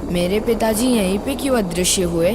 मेरे पिताजी यहीं पे क्यों अदृश्य हुए?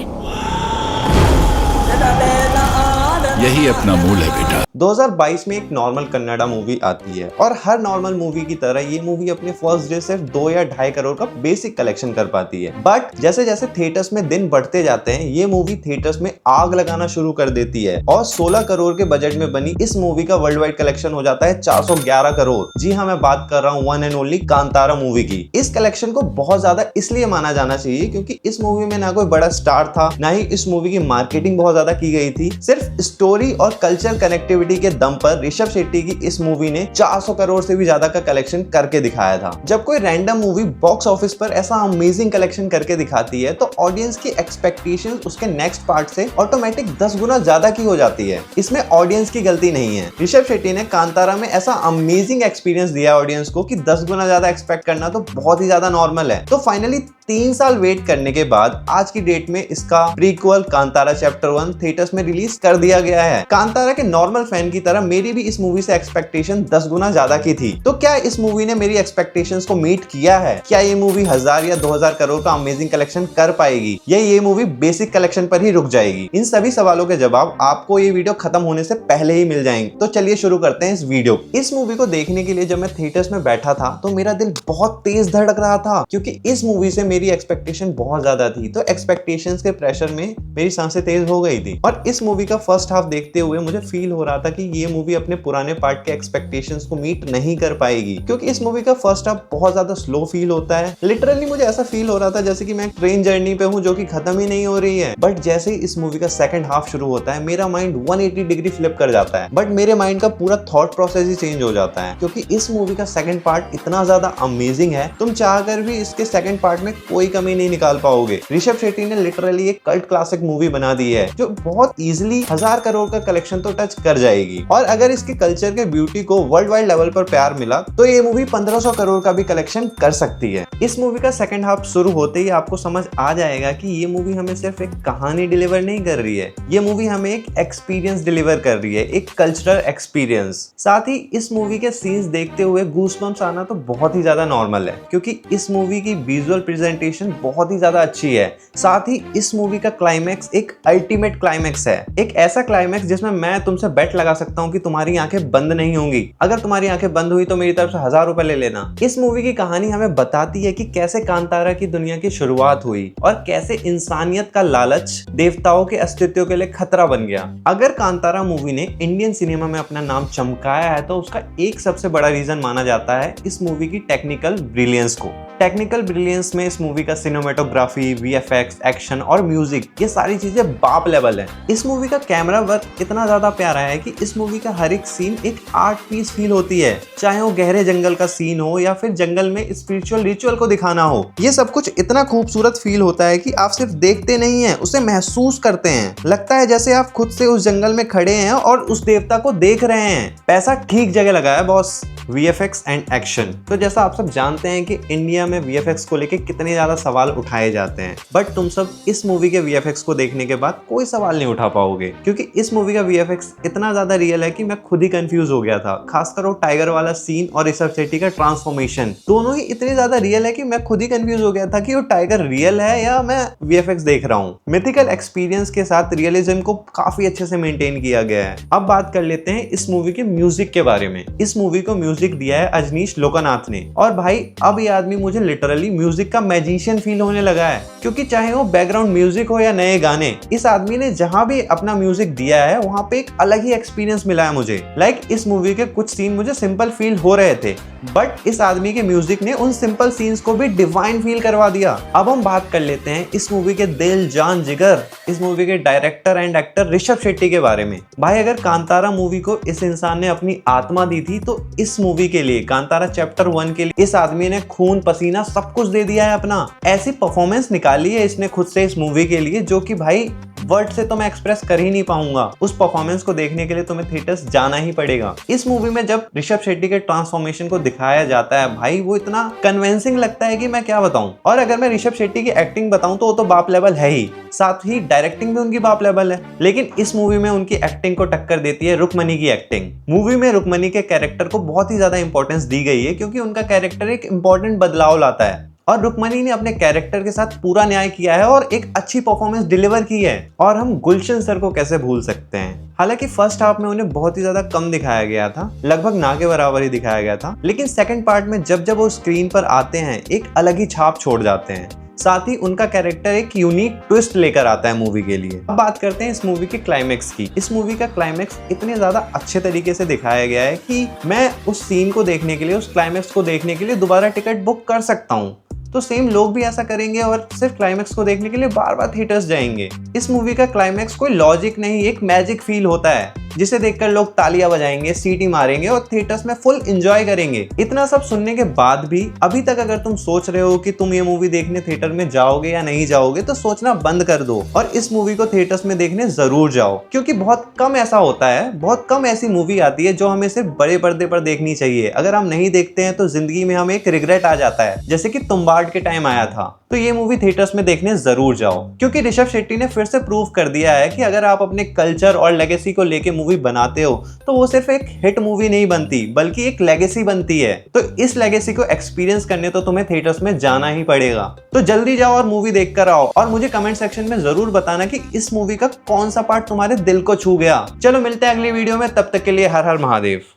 यही अपना मूल है बेटा। 2022 में एक नॉर्मल कन्नड़ा मूवी आती है और हर नॉर्मल मूवी की तरह ये मूवी अपने फर्स्ट डे सिर्फ 2 या 2.5 करोड़ का बेसिक कलेक्शन कर पाती है। बट जैसे जैसे थिएटर्स में दिन बढ़ते जाते हैं ये मूवी थिएटर्स में आग लगाना शुरू कर देती है और 16 करोड़ के बजट में बनी इस मूवी का वर्ल्ड वाइड कलेक्शन हो जाता है 411 करोड़। जी हाँ, मैं बात कर रहा हूँ one and only Kantara movie की। इस कलेक्शन को बहुत ज्यादा इसलिए माना जाना चाहिए क्योंकि इस मूवी में ना कोई बड़ा स्टार था, ना ही इस मूवी की मार्केटिंग बहुत ज्यादा की गई थी। सिर्फ स्टोरी और कल्चर कनेक्टिविटी के दम पर ऋषभ शेट्टी की इस मूवी ने 400 करोड़ से भी ज्यादा का कलेक्शन करके दिखाया था। जब कोई रैंडम मूवी बॉक्स ऑफिस पर ऐसा अमेजिंग कलेक्शन करके दिखाती है तो ऑडियंस की एक्सपेक्टेशंस उसके नेक्स्ट पार्ट से ऑटोमेटिक 10 गुना ज्यादा की हो जाती है। इसमें ऑडियंस की गलती नहीं है। ऋषभ शेट्टी ने कांतारा में ऐसा अमेजिंग एक्सपीरियंस दिया ऑडियंस को कि 10 गुना ज्यादा एक्सपेक्ट करना तो बहुत ही ज्यादा नॉर्मल है। तो फाइनली 3 साल वेट करने के बाद आज की डेट में इसका प्रीक्वल कांतारा चैप्टर 1 थिएटर्स में रिलीज कर दिया गया है। कांतारा के नॉर्मल फैन की तरह मेरी भी इस मूवी से एक्सपेक्टेशन 10 गुना ज्यादा की थी। तो क्या इस मूवी ने मेरी एक्सपेक्टेशंस को मीट किया है? क्या ये मूवी 1000 या 2000 करोड़ का अमेजिंग कलेक्शन कर पाएगी या ये मूवी बेसिक कलेक्शन पर ही रुक जाएगी? इन सभी सवालों के जवाब आपको ये वीडियो खत्म होने से पहले ही मिल जाएंगे। तो चलिए शुरू करते हैं इस वीडियो। इस मूवी को देखने के लिए जब मैं थिएटर्स में बैठा था तो मेरा दिल बहुत तेज धड़क रहा था क्योंकि इस मूवी से मेरी एक्सपेक्टेशन बहुत ज्यादा थी। तो एक्सपेक्टेशंस के प्रेशर में मेरी सांसें तेज हो गई थी और इस मूवी का फर्स्ट हाफ देखते हुए मुझे फील हो रहा था कि ये मूवी अपने पुराने पार्ट के एक्सपेक्टेशंस को मीट नहीं कर पाएगी क्योंकि इस मूवी का फर्स्ट हाफ बहुत ज्यादा स्लो फील होता है। लिटरली मुझे ऐसा फील हो रहा था जैसे कि मैं ट्रेन जर्नी पे हूँ जो कि खत्म ही नहीं हो रही है। बट जैसे ही इस मूवी का सेकंड हाफ शुरू होता है मेरा माइंड 180 डिग्री फ्लिप कर जाता है। बट मेरे माइंड का पूरा थॉट प्रोसेस ही चेंज हो जाता है क्योंकि इस मूवी का सेकंड पार्ट इतना ज्यादा अमेजिंग है, तुम चाहकर भी इसके सेकंड पार्ट में कोई कमी नहीं निकाल पाओगे। ऋषभ शेट्टी ने लिटरली एक कल्ट क्लासिक मूवी बना दी है जो बहुत इजीली 1000 करोड़ का कलेक्शन तो टच कर जाएगी और अगर इसके कल्चर के ब्यूटी को वर्ल्ड वाइड लेवल पर प्यार मिला तो ये मूवी 1500 करोड़ का भी कलेक्शन कर सकती है। इस मूवी का सेकंड हाफ शुरू होते ही आपको समझ आ जाएगा कि ये मूवी हमें सिर्फ एक कहानी डिलीवर नहीं कर रही है, ये मूवी हमें एक एक्सपीरियंस डिलीवर कर रही है, एक कल्चरल एक्सपीरियंस। साथ ही इस मूवी के सीन्स देखते हुए गूज़बम्प्स आना तो बहुत ही ज्यादा नॉर्मल है क्योंकि इस मूवी की विजुअल प्रेजेंटेशन बहुत ही ज्यादा अच्छी है। साथ ही इस मूवी का क्लाइमैक्स एक अल्टीमेट क्लाइमैक्स है, एक ऐसा क्लाइमैक्स जिसमें मैं तुमसे बेट लगा सकता हूँ कि तुम्हारी आंखें बंद नहीं होंगी। अगर तुम्हारी आंखें बंद हुई तो मेरी तरफ से 1000 रुपए ले लेना। इस मूवी की कहानी हमें बताती है कि कैसे कांतारा की दुनिया की शुरुआत हुई और कैसे इंसानियत का लालच देवताओं के अस्तित्व के लिए खतरा बन गया। अगर कांतारा मूवी ने इंडियन सिनेमा में अपना नाम चमकाया है तो उसका एक सबसे बड़ा रीजन माना जाता है इस मूवी की टेक्निकल ब्रिलियंस को। टेक्निकल ब्रिलियंस में इस मूवी का सिनेमेटोग्राफी, वीएफएक्स, एक्शन और म्यूजिक, ये सारी चीजें बाप लेवल है। इस मूवी का कैमरा वर्क इतना ज्यादा प्यारा है कि इस मूवी का हर एक सीन एक आर्ट पीस फील होती है, चाहे वो गहरे जंगल का सीन हो या फिर जंगल में स्पिरिचुअल रिचुअल को दिखाना हो। ये सब कुछ इतना खूबसूरत फील होता है कि आप सिर्फ देखते नहीं हैं, उसे महसूस करते हैं। लगता है जैसे आप खुद से उस जंगल में खड़े हैं और उस देवता को देख रहे हैं। पैसा ठीक जगह लगा है बॉस। वीएफएक्स एंड एक्शन, तो जैसा आप सब जानते हैं कि इंडिया में वीएफएक्स को लेके कितने ज्यादा सवाल उठाए जाते हैं, बट तुम सब इस मूवी के वीएफएक्स को देखने के बाद कोई सवाल नहीं उठा पाओगे क्योंकि इस मूवी का वीएफएक्स इतना ज्यादा रियल है कि मैं खुद ही कंफ्यूज हो गया था। खासकर वो टाइगर वाला सीन और ऋषभ शेट्टी का ट्रांसफॉर्मेशन, दोनों ही इतने ज्यादा रियल है कि मैं खुद ही कंफ्यूज हो गया था कि वो टाइगर रियल है या मैं वीएफएक्स देख रहा हूँ। मिथिकल एक्सपीरियंस के साथ रियलिज्म को काफी अच्छे से मेंटेन किया गया है। अब बात कर लेते हैं इस मूवी के म्यूजिक के बारे में। इस मूवी को म्यूजिक दिया है अजनीश लोकानाथ ने और भाई अब ये आदमी मुझे लिटरली म्यूजिक का मैजिशियन फील होने लगा है क्योंकि चाहे वो बैकग्राउंड म्यूजिक हो या नए गाने, इस आदमी ने जहां भी अपना म्यूजिक दिया है वहां पे एक अलग ही एक्सपीरियंस मिला है मुझे। लाइक इस मूवी के कुछ सीन मुझे सिंपल फील हो रहे थे बट इस आदमी के म्यूजिक ने उन सिंपल सीन्स को भी डिवाइन फील करवा दिया। अब हम बात कर लेते हैं इस मूवी के दिल जान जिगर, इस मूवी के director and actor Rishabh Shetty के बारे में। भाई अगर कांतारा मूवी को इस इंसान ने अपनी आत्मा दी थी तो इस मूवी के लिए, कांतारा चैप्टर 1 के लिए, इस आदमी ने खून पसीना सब कुछ दे दिया है अपना। ऐसी परफॉर्मेंस निकाली है इसने खुद से इस मूवी के लिए जो कि भाई वर्ड से तो मैं एक्सप्रेस कर ही नहीं पाऊंगा। उस परफॉर्मेंस को देखने के लिए तुम्हें थिएटर्स जाना ही पड़ेगा। इस मूवी में जब ऋषभ शेट्टी के ट्रांसफॉर्मेशन को दिखाया जाता है भाई वो इतना कन्विंसिंग लगता है कि मैं क्या बताऊं। और अगर मैं ऋषभ शेट्टी की एक्टिंग बताऊं तो वो तो बाप लेवल है ही, साथ ही डायरेक्टिंग भी उनकी बाप लेवल है। लेकिन इस मूवी में उनकी एक्टिंग को टक्कर देती है रुक्मणी की एक्टिंग। मूवी में रुक्मणी के कैरेक्टर को बहुत ही ज्यादा इंपॉर्टेंस दी गई है क्योंकि उनका कैरेक्टर एक इंपॉर्टेंट बदलाव लाता है और रुक्मणी ने अपने कैरेक्टर के साथ पूरा न्याय किया है और एक अच्छी परफॉर्मेंस डिलीवर की है। और हम गुलशन सर को कैसे भूल सकते हैं। हालांकि फर्स्ट हाफ में उन्हें बहुत ही ज्यादा कम दिखाया गया था, लगभग ना के बराबर ही दिखाया गया था, लेकिन सेकंड पार्ट में जब वो स्क्रीन पर आते हैं एक अलग ही छाप छोड़ जाते हैं। साथ ही उनका कैरेक्टर एक यूनिक ट्विस्ट लेकर आता है मूवी के लिए। अब बात करते हैं इस मूवी के क्लाइमेक्स की। इस मूवी का क्लाइमेक्स इतने ज्यादा अच्छे तरीके से दिखाया गया है कि मैं उस सीन को देखने के लिए, उस क्लाइमेक्स को देखने के लिए दोबारा टिकट बुक कर सकता हूँ। तो सेम लोग भी ऐसा करेंगे और सिर्फ क्लाइमेक्स को देखने के लिए बार बार थिएटर्स जाएंगे। इस मूवी का क्लाइमेक्स कोई लॉजिक नहीं, एक मैजिक फील होता है जिसे देखकर लोग तालियां बजाएंगे, सीटी मारेंगे और थिएटर्स में फुल एंजॉय करेंगे। इतना सब सुनने के बाद भी अभी तक अगर तुम सोच रहे हो कि तुम ये मूवी देखने थिएटर में जाओगे या नहीं जाओगे, तो सोचना बंद कर दो और इस मूवी को थिएटर्स में देखने जरूर जाओ। क्योंकि बहुत कम ऐसा होता है, बहुत कम ऐसी मूवी आती है जो हमें सिर्फ बड़े पर्दे पर देखनी चाहिए। अगर हम नहीं देखते हैं तो जिंदगी में हमें एक रिग्रेट आ जाता है, जैसे कि तुम्बाड़ के टाइम आया था। तो ये मूवी थिएटर्स में देखने जरूर जाओ, क्योंकि ऋषभ शेट्टी ने फिर से प्रूव कर दिया है कि अगर आप अपने कल्चर और लेगेसी को लेके मूवी बनाते हो तो वो सिर्फ एक हिट मूवी नहीं बनती, बल्कि एक लेगेसी बनती है। तो इस लेगेसी को एक्सपीरियंस करने तो तुम्हें थिएटर्स में जाना ही पड़ेगा। तो जल्दी जाओ और मूवी देख कर आओ और मुझे कमेंट सेक्शन में जरूर बताना कि इस मूवी का कौन सा पार्ट तुम्हारे दिल को छू गया। चलो मिलते हैं अगली वीडियो में, तब तक के लिए हर हर महादेव।